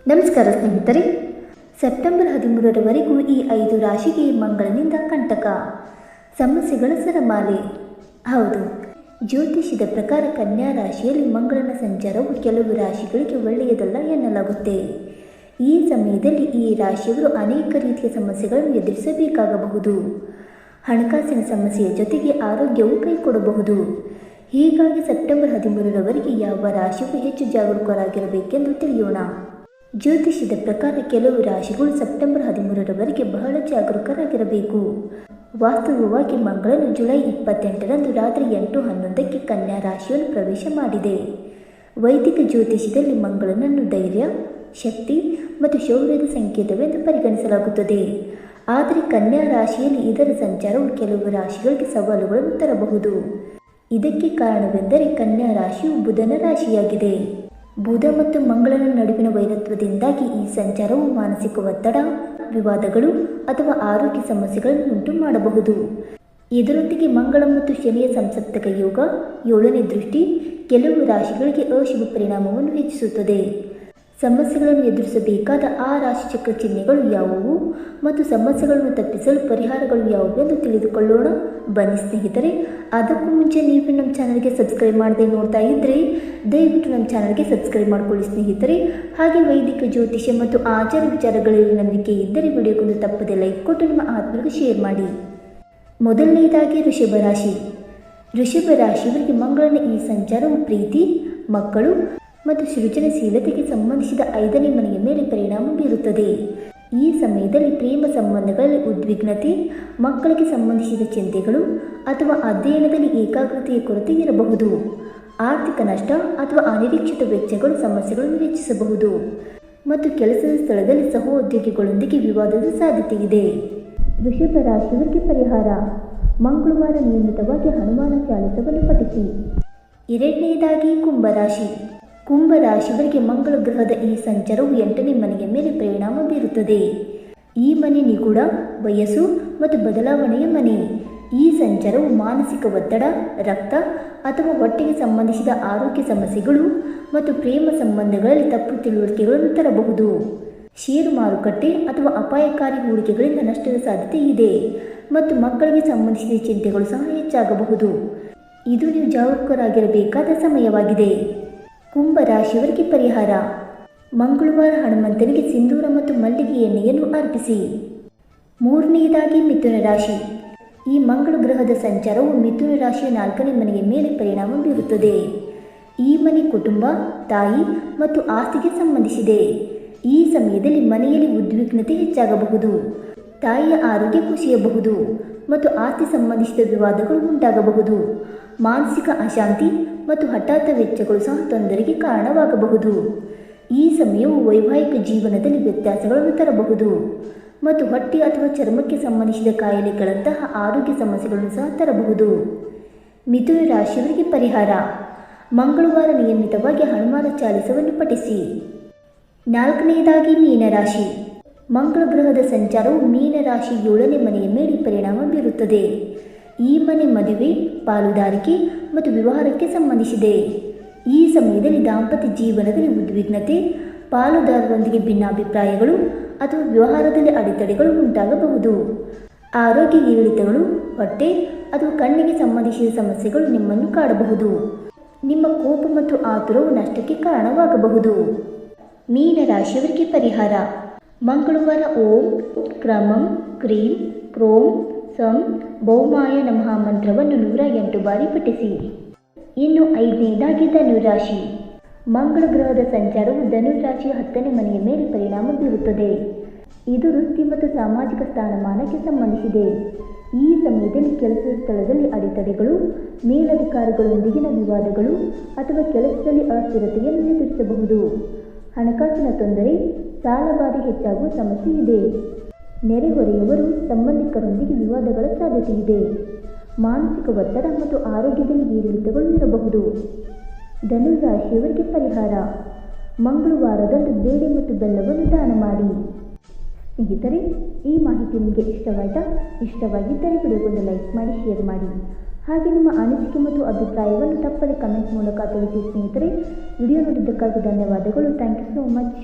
ನಮಸ್ಕಾರ ಸ್ನೇಹಿತರೆ, ಸೆಪ್ಟೆಂಬರ್ 13ರವರೆಗೂ ಈ 5 ರಾಶಿಗೆ ಮಂಗಳನಿಂದ ಕಂಟಕ, ಸಮಸ್ಯೆಗಳ ಸರಮಾಲೆ. ಹೌದು, ಜ್ಯೋತಿಷ್ಯದ ಪ್ರಕಾರ ಕನ್ಯಾ ರಾಶಿಯಲ್ಲಿ ಮಂಗಳನ ಸಂಚಾರವು ಕೆಲವು ರಾಶಿಗಳಿಗೆ ಒಳ್ಳೆಯದಲ್ಲ ಎನ್ನಲಾಗುತ್ತೆ. ಈ ಸಮಯದಲ್ಲಿ ಈ ರಾಶಿಯವರು ಅನೇಕ ರೀತಿಯ ಸಮಸ್ಯೆಗಳನ್ನು ಎದುರಿಸಬೇಕಾಗಬಹುದು. ಹಣಕಾಸಿನ ಸಮಸ್ಯೆಯ ಜೊತೆಗೆ ಆರೋಗ್ಯವು ಕೈಕೊಡಬಹುದು. ಹೀಗಾಗಿ ಸೆಪ್ಟೆಂಬರ್ 13ರವರೆಗೆ ಯಾವ ರಾಶಿಯು ಹೆಚ್ಚು ಜಾಗರೂಕರಾಗಿರಬೇಕೆಂದು ತಿಳಿಯೋಣ. ಜ್ಯೋತಿಷ್ಯದ ಪ್ರಕಾರ ಕೆಲವು ರಾಶಿಗಳು ಸೆಪ್ಟೆಂಬರ್ 13ರವರೆಗೆ ಬಹಳ ಜಾಗರೂಕರಾಗಿರಬೇಕು. ವಾಸ್ತವವಾಗಿ ಮಂಗಳನು ಜುಲೈ 28ರಂದು ರಾತ್ರಿ 8:11ಕ್ಕೆ ಕನ್ಯಾ ರಾಶಿಯನ್ನು ಪ್ರವೇಶ ಮಾಡಿದೆ. ವೈದಿಕ ಜ್ಯೋತಿಷ್ಯದಲ್ಲಿ ಮಂಗಳನನ್ನು ಧೈರ್ಯ, ಶಕ್ತಿ ಮತ್ತು ಶೌರ್ಯದ ಸಂಕೇತವೆಂದು ಪರಿಗಣಿಸಲಾಗುತ್ತದೆ. ಆದರೆ ಕನ್ಯಾ ರಾಶಿಯಲ್ಲಿ ಇದರ ಸಂಚಾರವು ಕೆಲವು ರಾಶಿಗಳಿಗೆ ಸವಾಲುಗಳನ್ನು ತರಬಹುದು. ಇದಕ್ಕೆ ಕಾರಣವೆಂದರೆ ಕನ್ಯಾ ರಾಶಿಯು ಬುಧನ ರಾಶಿಯಾಗಿದೆ. ಬುಧ ಮತ್ತು ಮಂಗಳನ ನಡುವಿನ ವೈರತ್ವದಿಂದಾಗಿ ಈ ಸಂಚಾರವು ಮಾನಸಿಕ ಒತ್ತಡ, ವಿವಾದಗಳು ಅಥವಾ ಆರೋಗ್ಯ ಸಮಸ್ಯೆಗಳನ್ನು ಉಂಟು ಮಾಡಬಹುದು. ಇದರೊಂದಿಗೆ ಮಂಗಳ ಮತ್ತು ಶನಿಯ ಸಂಸಪ್ತಕ ಯೋಗ 7ನೇ ದೃಷ್ಟಿ ಕೆಲವು ರಾಶಿಗಳಿಗೆ ಅಶುಭ ಪರಿಣಾಮವನ್ನು ಹೆಚ್ಚಿಸುತ್ತದೆ. ಸಮಸ್ಯೆಗಳನ್ನು ಎದುರಿಸಬೇಕಾದ ಆ ರಾಶಿಚಕ್ರ ಚಿಹ್ನೆಗಳು ಯಾವುವು ಮತ್ತು ಸಮಸ್ಯೆಗಳನ್ನು ತಪ್ಪಿಸಲು ಪರಿಹಾರಗಳು ಯಾವುವು ಎಂದು ತಿಳಿದುಕೊಳ್ಳೋಣ. ಬನ್ನಿ ಸ್ನೇಹಿತರೆ, ಅದಕ್ಕೂ ಮುಂಚೆ ನೀವು ನಮ್ಮ ಚಾನಲ್ಗೆ ಸಬ್ಸ್ಕ್ರೈಬ್ ಮಾಡದೆ ನೋಡ್ತಾ ಇದ್ದರೆ ದಯವಿಟ್ಟು ನಮ್ಮ ಚಾನಲ್ಗೆ ಸಬ್ಸ್ಕ್ರೈಬ್ ಮಾಡಿಕೊಳ್ಳಿ ಸ್ನೇಹಿತರೆ. ಹಾಗೆ ವೈದಿಕ ಜ್ಯೋತಿಷ್ಯ ಮತ್ತು ಆಚಾರ ವಿಚಾರಗಳಲ್ಲಿ ನಂಬಿಕೆ ಇದ್ದರೆ ವಿಡಿಯೋಗೊಂದು ತಪ್ಪದೆ ಲೈಕ್ ಕೊಟ್ಟು ನಿಮ್ಮ ಆತ್ಮರಿಗೆ ಶೇರ್ ಮಾಡಿ. ಮೊದಲನೆಯದಾಗಿ ಋಷಭ ರಾಶಿ. ಋಷಭ ರಾಶಿಯವರಿಗೆ ಮಂಗಳನ ಈ ಸಂಚಾರವು ಪ್ರೀತಿ, ಮಕ್ಕಳು ಮತ್ತು ಸೃಜನಶೀಲತೆಗೆ ಸಂಬಂಧಿಸಿದ 5ನೇ ಮನೆಯ ಮೇಲೆ ಪರಿಣಾಮ ಬೀರುತ್ತದೆ. ಈ ಸಮಯದಲ್ಲಿ ಪ್ರೇಮ ಸಂಬಂಧಗಳಲ್ಲಿ ಉದ್ವಿಗ್ನತೆ, ಮಕ್ಕಳಿಗೆ ಸಂಬಂಧಿಸಿದ ಚಿಂತೆಗಳು ಅಥವಾ ಅಧ್ಯಯನದಲ್ಲಿ ಏಕಾಗ್ರತೆಯ ಕೊರತೆ ಇರಬಹುದು. ಆರ್ಥಿಕ ನಷ್ಟ ಅಥವಾ ಅನಿರೀಕ್ಷಿತ ವೆಚ್ಚಗಳು ಸಮಸ್ಯೆಗಳನ್ನು ಹೆಚ್ಚಿಸಬಹುದು ಮತ್ತು ಕೆಲಸದ ಸ್ಥಳದಲ್ಲಿ ಸಹೋದ್ಯೋಗಿಗಳೊಂದಿಗೆ ವಿವಾದದ ಸಾಧ್ಯತೆ ಇದೆ. ವೃಷಭ ರಾಶಿಯವರಿಗೆ ಪರಿಹಾರ: ಮಂಗಳವಾರ ನಿಯಮಿತವಾಗಿ ಹನುಮಾನ ಚಾಲಿಸವನ್ನು ಪಠಿಸಿ. ಎರಡನೆಯದಾಗಿ ಕುಂಭರಾಶಿ. ಕುಂಭರಾಶಿಯವರಿಗೆ ಮಂಗಳ ಗ್ರಹದ ಈ ಸಂಚಾರವು 8ನೇ ಮನೆಯ ಮೇಲೆ ಪರಿಣಾಮ ಬೀರುತ್ತದೆ. ಈ ಮನೆ ನಿಗೂಢ, ವಯಸ್ಸು ಮತ್ತು ಬದಲಾವಣೆಯ ಮನೆ. ಈ ಸಂಚಾರವು ಮಾನಸಿಕ ಒತ್ತಡ, ರಕ್ತ ಅಥವಾ ಹೊಟ್ಟೆಗೆ ಸಂಬಂಧಿಸಿದ ಆರೋಗ್ಯ ಸಮಸ್ಯೆಗಳು ಮತ್ತು ಪ್ರೇಮ ಸಂಬಂಧಗಳಲ್ಲಿ ತಪ್ಪು ತಿಳುವಳಿಕೆಗಳನ್ನು ತರಬಹುದು. ಷೇರು ಮಾರುಕಟ್ಟೆ ಅಥವಾ ಅಪಾಯಕಾರಿ ಹೂಡಿಕೆಗಳಿಂದ ನಷ್ಟದ ಸಾಧ್ಯತೆ ಇದೆ ಮತ್ತು ಮಕ್ಕಳಿಗೆ ಸಂಬಂಧಿಸಿದ ಚಿಂತೆಗಳು ಸಹ ಹೆಚ್ಚಾಗಬಹುದು. ಇದು ನೀವು ಜಾಗರೂಕರಾಗಿರಬೇಕಾದ ಸಮಯವಾಗಿದೆ. ಕುಂಭರಾಶಿಯವರಿಗೆ ಪರಿಹಾರ: ಮಂಗಳವಾರ ಹನುಮಂತನಿಗೆ ಸಿಂಧೂರ ಮತ್ತು ಮಲ್ಲಿಗೆ ಎಣ್ಣೆಯನ್ನು ಅರ್ಪಿಸಿ. ಮೂರನೆಯದಾಗಿ ಮಿಥುನ ರಾಶಿ. ಈ ಮಂಗಳ ಗ್ರಹದ ಸಂಚಾರವು ಮಿಥುನ ರಾಶಿಯ 4ನೇ ಮನೆಯ ಮೇಲೆ ಪರಿಣಾಮ ಬೀರುತ್ತದೆ. ಈ ಮನೆ ಕುಟುಂಬ, ತಾಯಿ ಮತ್ತು ಆಸ್ತಿಗೆ ಸಂಬಂಧಿಸಿದೆ. ಈ ಸಮಯದಲ್ಲಿ ಮನೆಯಲ್ಲಿ ಉದ್ವಿಗ್ನತೆ ಹೆಚ್ಚಾಗಬಹುದು, ತಾಯಿಯ ಆರೋಗ್ಯ ಕುಸಿಯಬಹುದು ಮತ್ತು ಆಸ್ತಿ ಸಂಬಂಧಿಸಿದ ವಿವಾದಗಳು ಉಂಟಾಗಬಹುದು. ಮಾನಸಿಕ ಅಶಾಂತಿ ಮತ್ತು ಹಠಾತ್ ವೆಚ್ಚಗಳು ಸಹ ತೊಂದರೆಗೆ ಕಾರಣವಾಗಬಹುದು. ಈ ಸಮಯವು ವೈವಾಹಿಕ ಜೀವನದಲ್ಲಿ ವ್ಯತ್ಯಾಸಗಳನ್ನು ತರಬಹುದು ಮತ್ತು ಹೊಟ್ಟೆ ಅಥವಾ ಚರ್ಮಕ್ಕೆ ಸಂಬಂಧಿಸಿದ ಕಾಯಿಲೆಗಳಂತಹ ಆರೋಗ್ಯ ಸಮಸ್ಯೆಗಳನ್ನು ಸಹ ತರಬಹುದು. ಮಿಥುನ ರಾಶಿಯವರಿಗೆ ಪರಿಹಾರ: ಮಂಗಳವಾರ ನಿಯಮಿತವಾಗಿ ಹನುಮಾನ ಚಾಲಿಸವನ್ನು ಪಠಿಸಿ. ನಾಲ್ಕನೆಯದಾಗಿ ಮೀನರಾಶಿ. ಮಂಗಳ ಗ್ರಹದ ಸಂಚಾರವು ಮೀನರಾಶಿ 7ನೇ ಮನೆಯ ಮೇಲೆ ಪರಿಣಾಮ ಬೀರುತ್ತದೆ. ಈ ಮನೆ ಮದುವೆ, ಪಾಲುದಾರಿಕೆ ಮತ್ತು ವ್ಯವಹಾರಕ್ಕೆ ಸಂಬಂಧಿಸಿದೆ. ಈ ಸಮಯದಲ್ಲಿ ದಾಂಪತ್ಯ ಜೀವನದಲ್ಲಿ ಉದ್ವಿಗ್ನತೆ, ಪಾಲುದಾರರೊಂದಿಗೆ ಭಿನ್ನಾಭಿಪ್ರಾಯಗಳು ಅಥವಾ ವ್ಯವಹಾರದಲ್ಲಿ ಅಡೆತಡೆಗಳು ಉಂಟಾಗಬಹುದು. ಆರೋಗ್ಯ ಏರಿಳಿತಗಳು, ಹೊಟ್ಟೆ ಅಥವಾ ಕಣ್ಣಿಗೆ ಸಂಬಂಧಿಸಿದ ಸಮಸ್ಯೆಗಳು ನಿಮ್ಮನ್ನು ಕಾಡಬಹುದು. ನಿಮ್ಮ ಕೋಪ ಮತ್ತು ಆತುರವು ನಷ್ಟಕ್ಕೆ ಕಾರಣವಾಗಬಹುದು. ಮೀನರಾಶಿಯವರಿಗೆ ಪರಿಹಾರ: ಮಂಗಳವಾರ ಓಂ ಕ್ರಮಂ ಕ್ರೀಂ ಕ್ರೋಂ ಸಂ ಭೌಮಾಯ ನಮಃ ಮಂತ್ರವನ್ನು 108 ಬಾರಿ ಪಠಿಸಿ. ಇನ್ನು 5ನೇದಾಗಿ ಧನುರಾಶಿ. ಮಂಗಳ ಗ್ರಹದ ಸಂಚಾರವು ಧನುರಾಶಿಯ 10ನೇ ಮನೆಯ ಮೇಲೆ ಪರಿಣಾಮ ಬೀರುತ್ತದೆ. ಇದು ವೃತ್ತಿ ಮತ್ತು ಸಾಮಾಜಿಕ ಸ್ಥಾನಮಾನಕ್ಕೆ ಸಂಬಂಧಿಸಿದೆ. ಈ ಸಮಯದಲ್ಲಿ ಕೆಲಸದ ಸ್ಥಳದಲ್ಲಿ ಅಡೆತಡೆಗಳು, ಮೇಲಧಿಕಾರಿಗಳೊಂದಿಗಿನ ವಿವಾದಗಳು ಅಥವಾ ಕೆಲಸದಲ್ಲಿ ಅಸ್ಥಿರತೆಯನ್ನು ಎದುರಿಸಬಹುದು. ಹಣಕಾಸಿನ ತೊಂದರೆ, ಸಾಲಬಾಧೆ ಹೆಚ್ಚಾಗುವ ಸಮಸ್ಯೆ ಇದೆ. ನೆರೆಹೊರೆಯವರು, ಸಂಬಂಧಿಕರೊಂದಿಗೆ ವಿವಾದಗಳ ಸಾಧ್ಯತೆ ಇದೆ. ಮಾನಸಿಕ ಒತ್ತಡ ಮತ್ತು ಆರೋಗ್ಯದಲ್ಲಿ ಏರಿಳಿತಗಳು ಇರಬಹುದು. ಧನುರಾಶಿಯವರಿಗೆ ಪರಿಹಾರ: ಮಂಗಳವಾರದಂದು ಬೇಳೆ ಮತ್ತು ಬೆಲ್ಲವನ್ನು ದಾನ ಮಾಡಿ. ಸ್ನೇಹಿತರೆ, ಈ ಮಾಹಿತಿ ನಿಮಗೆ ಇಷ್ಟವಾಗಿದ್ದರೆ ವಿಡಿಯೋಗೊಂದು ಲೈಕ್ ಮಾಡಿ, ಶೇರ್ ಮಾಡಿ. ಹಾಗೆ ನಿಮ್ಮ ಅನಿಸಿಕೆ ಮತ್ತು ಅಭಿಪ್ರಾಯವನ್ನು ತಪ್ಪದೆ ಕಮೆಂಟ್ ಮೂಲಕ ತಿಳಿಸಿ ಸ್ನೇಹಿತರೆ. ವಿಡಿಯೋ ನೋಡಿದ್ದಕ್ಕಾಗಿ ಧನ್ಯವಾದಗಳು. Thank you so much.